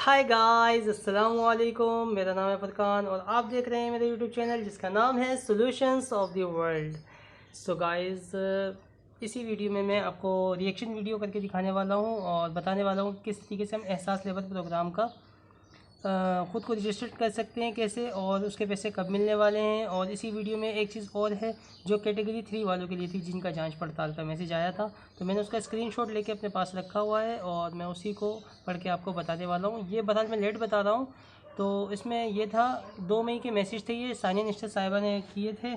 Hi guys, अस्सलाम वालेकुम। मेरा नाम है फरकान और आप देख रहे हैं मेरे यूट्यूब चैनल जिसका नाम है solutions of the world. So guys, इसी वीडियो में मैं आपको रिएक्शन वीडियो करके दिखाने वाला हूँ और बताने वाला हूँ किस तरीके से हम एहसास लेवल प्रोग्राम का ख़ुद को रजिस्टर कर सकते हैं कैसे, और उसके पैसे कब मिलने वाले हैं। और इसी वीडियो में एक चीज़ और है जो कैटेगरी 3 वालों के लिए थी, जिनका जांच पड़ताल का मैसेज आया था, तो मैंने उसका स्क्रीनशॉट लेके अपने पास रखा हुआ है और मैं उसी को पढ़ के आपको बताने वाला हूँ। ये बता मैं लेट बता रहा हूँ, तो इसमें ये था 2 मई के मैसेज थे। ये सानिया निश्चित साहिबा ने किए थे।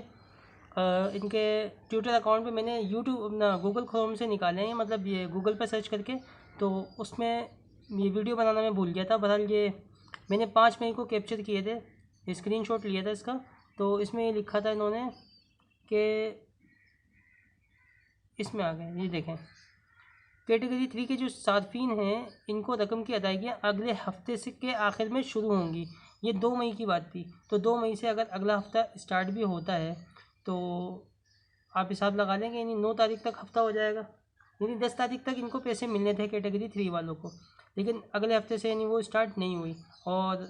इनके ट्विटर अकाउंट पे मैंने यूट्यूब अपना गूगल क्रोम से निकाले हैं, मतलब ये गूगल पर सर्च करके। तो उसमें ये वीडियो बनाना मैं भूल गया था। बहरहाल ये मैंने 5 मई को कैप्चर किए थे, स्क्रीनशॉट लिया था इसका। तो इसमें ये लिखा था इन्होंने कि इसमें आ गए, ये देखें, कैटेगरी 3 के जो सार्फिन हैं इनको रकम की अदायगियाँ अगले हफ्ते से के आखिर में शुरू होंगी। ये 2 मई की बात थी, तो 2 मई से अगर अगला हफ्ता स्टार्ट भी होता है तो आप हिसाब लगा लेंगे, यानी 9 तारीख तक हफ्ता हो जाएगा। यानी 10 तारीख तक इनको पैसे मिलने थे कैटेगरी 3 वालों को, लेकिन अगले हफ्ते से यानी वो स्टार्ट नहीं हुई। और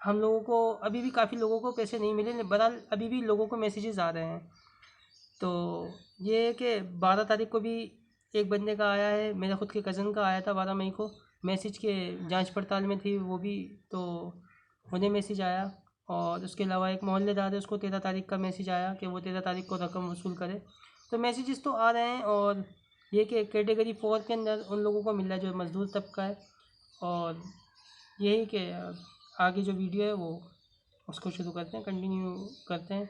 हम लोगों को अभी भी काफ़ी लोगों को पैसे नहीं मिले। बहरहाल अभी भी लोगों को मैसेजेस आ रहे हैं। तो ये है कि 12 तारीख को भी एक बंदे का आया है, मेरे ख़ुद के कज़न का आया था 12 मई को, मैसेज के जांच पड़ताल में थी वो भी, तो उन्हें मैसेज आया। और उसके अलावा एक मोहल्लेदार है, उसको 13 तारीख का मैसेज आया कि वो 13 तारीख को रकम वसूल करे। तो मैसेजेस तो आ रहे हैं। और ये कि कैटेगरी 4 के अंदर उन लोगों को मिल रहा है जो मज़दूर तबका है। और यही कि आगे जो वीडियो है वो उसको शुरू करते हैं, कंटिन्यू करते हैं।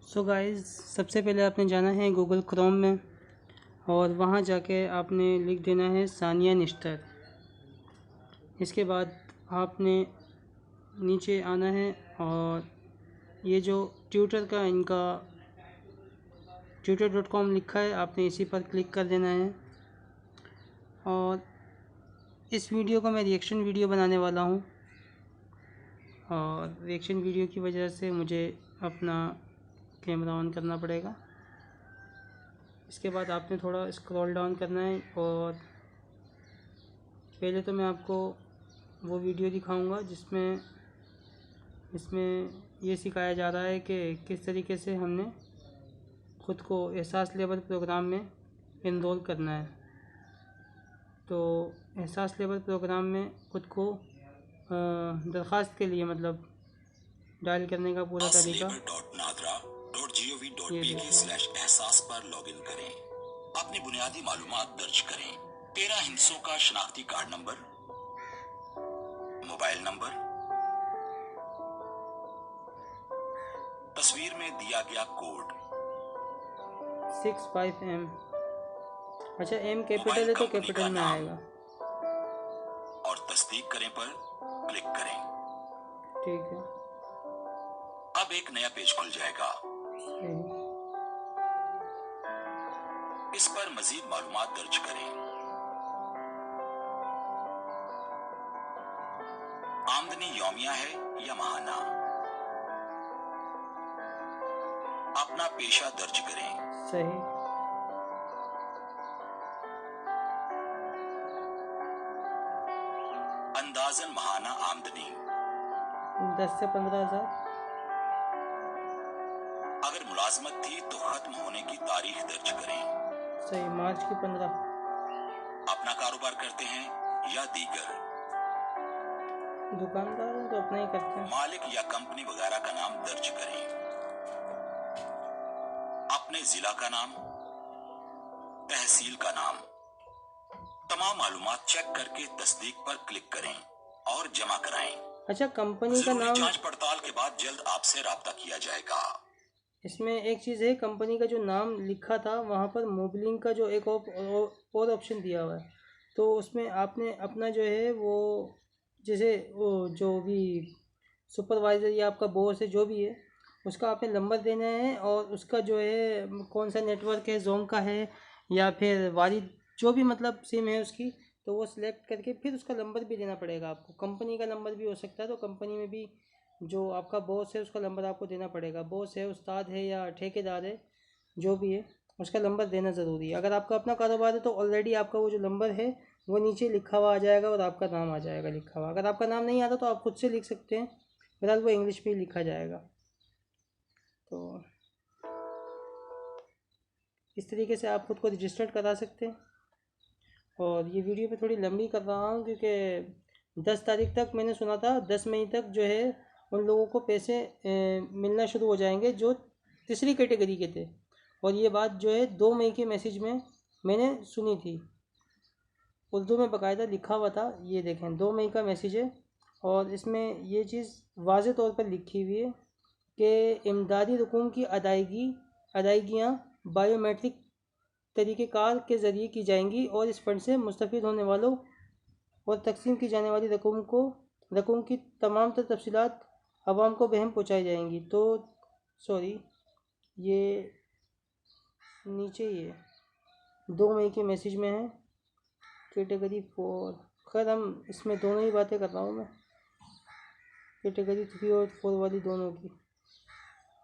सो गाइस, सबसे पहले आपने जाना है गूगल क्रोम में और वहाँ जाके आपने लिख देना है सानिया निश्तर। इसके बाद आपने नीचे आना है और ये जो ट्विटर का इनका twitter.com लिखा है, आपने इसी पर क्लिक कर देना है। और इस वीडियो को मैं रिएक्शन वीडियो बनाने वाला हूँ और रिएक्शन वीडियो की वजह से मुझे अपना कैमरा ऑन करना पड़ेगा। इसके बाद आपने थोड़ा स्क्रॉल डाउन करना है और पहले तो मैं आपको वो वीडियो दिखाऊंगा इसमें ये सिखाया जा रहा है कि किस तरीके से हमने ख़ुद को एहसास लेवल प्रोग्राम में इनरोल करना है। तो एहसास लेवल प्रोग्राम में ख़ुद को दरख्वास्त के लिए मतलब डायल करने का पूरा तरीका एहसास पर लॉगिन करें। अपनी बुनियादी मालूमात दर्ज करें। 13 हिस्सों का शनाख्ती कार्ड नंबर, मोबाइल नंबर, तस्वीर में दिया गया कोड 65M। अच्छा, M कैपिटल है तो कैपिटल में आएगा। और तस्दीक करें पर क्लिक करें। ठीक है, अब एक नया पेज खुल जाएगा। इस पर मजीद मालूमात दर्ज करें। आमदनी यौमिया है या माहाना। अपना पेशा दर्ज करें। सही। अंदाजन माहाना आमदनी 10 से 15,000। अगर मुलाजमत थी तो खत्म होने की तारीख दर्ज करें। सही, मार्च की 15। अपना कारोबार करते हैं या दीगर। दुकानदार हैं तो अपना ही करते हैं। मालिक या कंपनी वगैरह का नाम दर्ज करें। अपने जिला का नाम, तहसील का नाम। तमाम मालूमात चेक करके तस्दीक पर क्लिक करें और जमा कराएं। अच्छा, कंपनी का नाम, जांच पड़ताल के बाद जल्द आपसे राब्ता किया जाएगा। इसमें एक चीज़ है, कंपनी का जो नाम लिखा था वहाँ पर मोबिलिंग का जो एक और ऑप्शन दिया हुआ है, तो उसमें आपने अपना जो है वो, जैसे वो जो भी सुपरवाइज़र या आपका बॉस है जो भी है, उसका आपने नंबर देना है और उसका जो है कौन सा नेटवर्क है, जोम का है या फिर वारिद, जो भी मतलब सिम है उसकी, तो वो सिलेक्ट करके फिर उसका नंबर भी देना पड़ेगा आपको। कंपनी का नंबर भी हो सकता है, तो कंपनी में भी जो आपका बॉस है उसका नंबर आपको देना पड़ेगा। बॉस है, उस्ताद है या ठेकेदार है, जो भी है उसका नंबर देना ज़रूरी है। अगर आपका अपना कारोबार है तो ऑलरेडी आपका वो जो नंबर है वो नीचे लिखा हुआ आ जाएगा और आपका नाम आ जाएगा लिखा हुआ। अगर आपका नाम नहीं आता तो आप खुद से लिख सकते हैं, फिलहाल वो इंग्लिश में ही लिखा जाएगा। तो इस तरीके से आप खुद को रजिस्टर्ड करा सकते हैं। और ये वीडियो मैं थोड़ी लंबी कर रहा हूँ क्योंकि 10 तारीख तक मैंने सुना था, 10 मई तक जो है उन लोगों को पैसे मिलना शुरू हो जाएंगे जो तीसरी कैटेगरी के थे। और ये बात जो है 2 मई के मैसेज में मैंने सुनी थी, उर्दू में बाकायदा लिखा हुआ था। ये देखें 2 मई का मैसेज है और इसमें ये चीज़ वाज़े तौर पर लिखी हुई है कि इमदादी रकूम की अदायगियाँ बायोमेट्रिक तरीक़ेकार के ज़रिए की जाएंगी और इस फंड से मुस्तफ़ीद होने वालों और तकसीम की जाने वाली रकूम की तमाम तर तफसीलात आवाम को बहम पहुँचाई जाएंगी। तो सॉरी, ये नीचे ही है, 2 मई के मैसेज में है, कैटेगरी 4। खैर हम इसमें दोनों ही बातें कर रहा हूँ मैं, कैटेगरी 3 और 4 वाली दोनों की।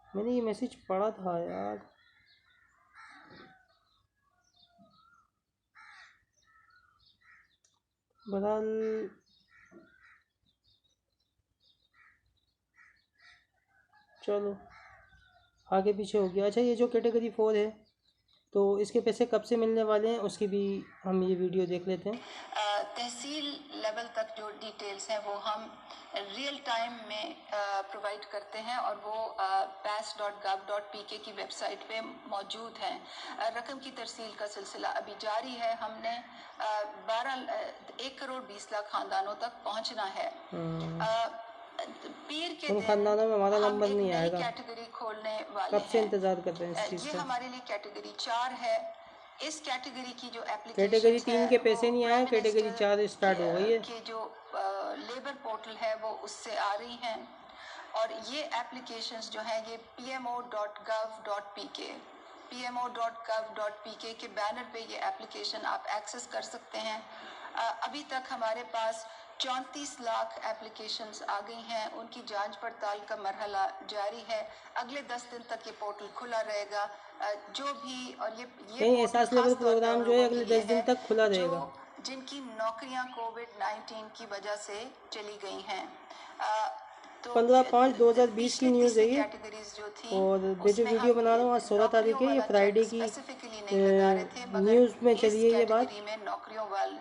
मैंने ये मैसेज पढ़ा था यार, बहरहाल चलो आगे पीछे हो गया। अच्छा, ये जो कैटेगरी 4 है तो इसके पैसे कब से मिलने वाले हैं उसकी भी हम ये वीडियो देख लेते हैं। तहसील लेवल तक जो डिटेल्स हैं वो हम रियल टाइम में प्रोवाइड करते हैं और वो pass.gov.pk की वेबसाइट पे मौजूद हैं। रकम की तरसील का सिलसिला अभी जारी है। हमने 1 करोड़ 20 लाख खानदानों तक पहुंचना है। पीर के उन खानदानों में हमारा नंबर नहीं आएगा, कैटेगरी खोलने वाले कब से इंतज़ार कर रहे हैं इस चीज़ ये का। हमारे लिए कैटेगरी 4 है। इस कैटेगरी की जो कैटेगरी एप्लीकेशन 3 के पैसे नहीं आए, कैटेगरी 4 स्टार्ट हो गई है। कि जो लेबर पोर्टल है वो उससे आ रही हैं और ये एप्लीकेशंस जो हैं ये pmo.gov.pk के बैनर पे ये एप्लीकेशन आप एक्सेस कर सकते हैं। अभी तक हमारे पास 34 लाख एप्लीकेशंस आ गई हैं, उनकी जांच पड़ताल का मरहला जारी है। अगले 10 दिन तक ये पोर्टल खुला रहेगा। जो भी और ये एहसास लेवल प्रोग्राम जो है अगले 10 दिन तक खुला रहेगा, जिनकी नौकरियां कोविड-19 की वजह से चली गई हैं। तो 15/5/2020 की न्यूज़ है ये। और मैं जो वीडियो बना रहा हूँ आज 16 तारीख है, ये फ्राइडे की न्यूज़ में चली है ये बात,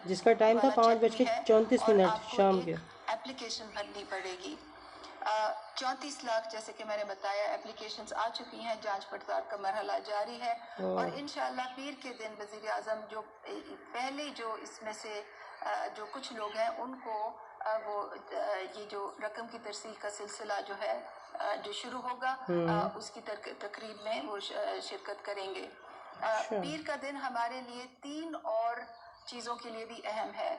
जिसका टाइम था 5:34 शाम के। एप्लीकेशन भरनी पड़ेगी। 34 लाख जैसे कि मैंने बताया एप्लीकेशंस आ चुकी हैं, जांच पड़ताल का मरहला जारी है और इंशाल्लाह पीर के दिन वज़ीर आज़म जो पहले जो इसमें से जो कुछ लोग हैं उनको वो ये जो रकम की तरसील का सिलसिला जो है जो शुरू होगा उसकी तकरीब में वो शिरकत करेंगे। पीर का दिन हमारे लिए 3 और चीज़ों के लिए भी अहम है।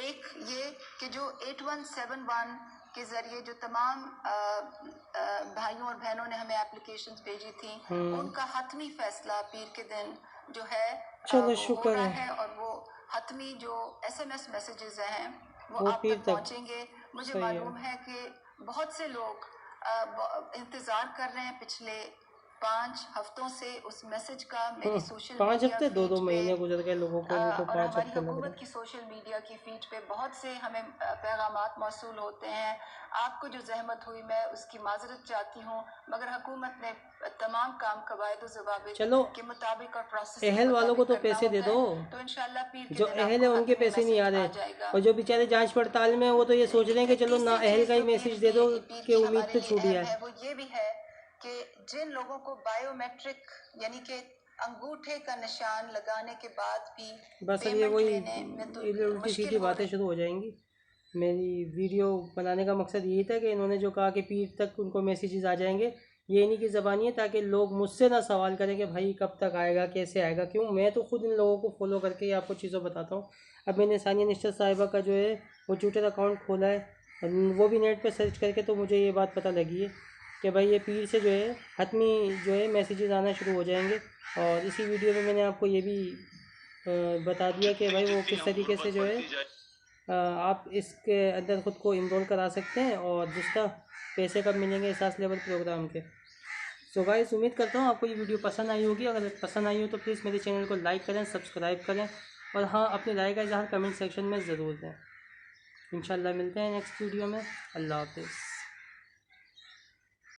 एक ये कि जो 8171 के ज़रिए जो तमाम भाइयों और बहनों ने हमें एप्लीकेशंस भेजी थी उनका हतमी फैसला पीर के दिन जो है चलो शुक्र है और वो हतमी जो SMS मैसेजेस हैं वो आप तक पहुंचेंगे। मुझे मालूम है कि बहुत से लोग इंतज़ार कर रहे हैं पिछले 5 हफ्तों से उस मैसेज का। मेरी सोशल 5 हफ्ते 2 महीने गुजर गए लोगों को, उनको 5 हफ्ते लग हुकूमत की सोशल मीडिया की फीड पे बहुत से हमें पैगामात मौसूल होते हैं। आपको जो जहमत हुई मैं उसकी माजरत चाहती हूँ, मगर हुकूमत ने तमाम काम कवायद व ज़वाबित के मुताबिक और प्रोसेस अहल वालों को तो पैसे दे दो, तो इंशाल्लाह पीर के जो अहल है उनके पैसे नहीं आ रहे, और जो बेचारे जांच पड़ताल में वो तो ये सोच रहे हैं कि चलो ना अहल का ही मैसेज दे दो कि उम्मीद तो छूट गया है। वो ये भी है कि जिन लोगों को बायोमेट्रिक यानी कि अंगूठे का निशान लगाने के बाद भी बस अब ये वही उल्टी सीधी बातें शुरू हो जाएंगी। मेरी वीडियो बनाने का मकसद यही था कि इन्होंने जो कहा कि पीर तक उनको मैसेजेस आ जाएंगे, ये इन्हीं की ज़बानी है ताकि लोग मुझसे ना सवाल करें कि भाई कब तक आएगा, कैसे आएगा। क्यों, मैं तो खुद इन लोगों को फॉलो करके आपको चीज़ों बताता हूँ। अब मैंने सानिया निश्चत साहिबा का जो है वो ट्विटर अकाउंट खोला है, वो भी नेट पर सर्च करके तो मुझे ये बात पता लगी है कि भाई ये पीर से जो है हतमी जो है मैसेजेस आना शुरू हो जाएंगे। और इसी वीडियो में मैंने आपको ये भी बता दिया कि भाई वो किस तरीके से जो है आप इसके अंदर ख़ुद को इनरोल करा सकते हैं और जिसका पैसे कब मिलेंगे एहसास लेवल प्रोग्राम के। सो गाइस, उम्मीद करता हूँ आपको ये वीडियो पसंद आई होगी। अगर पसंद आई हो तो प्लीज़ मेरे चैनल को लाइक करें, सब्सक्राइब करें और हाँ, अपनी राय का इज़हार कमेंट सेक्शन में ज़रूर दें। इंशाल्लाह मिलते हैं नेक्स्ट वीडियो में। अल्लाह हाफ़िज़।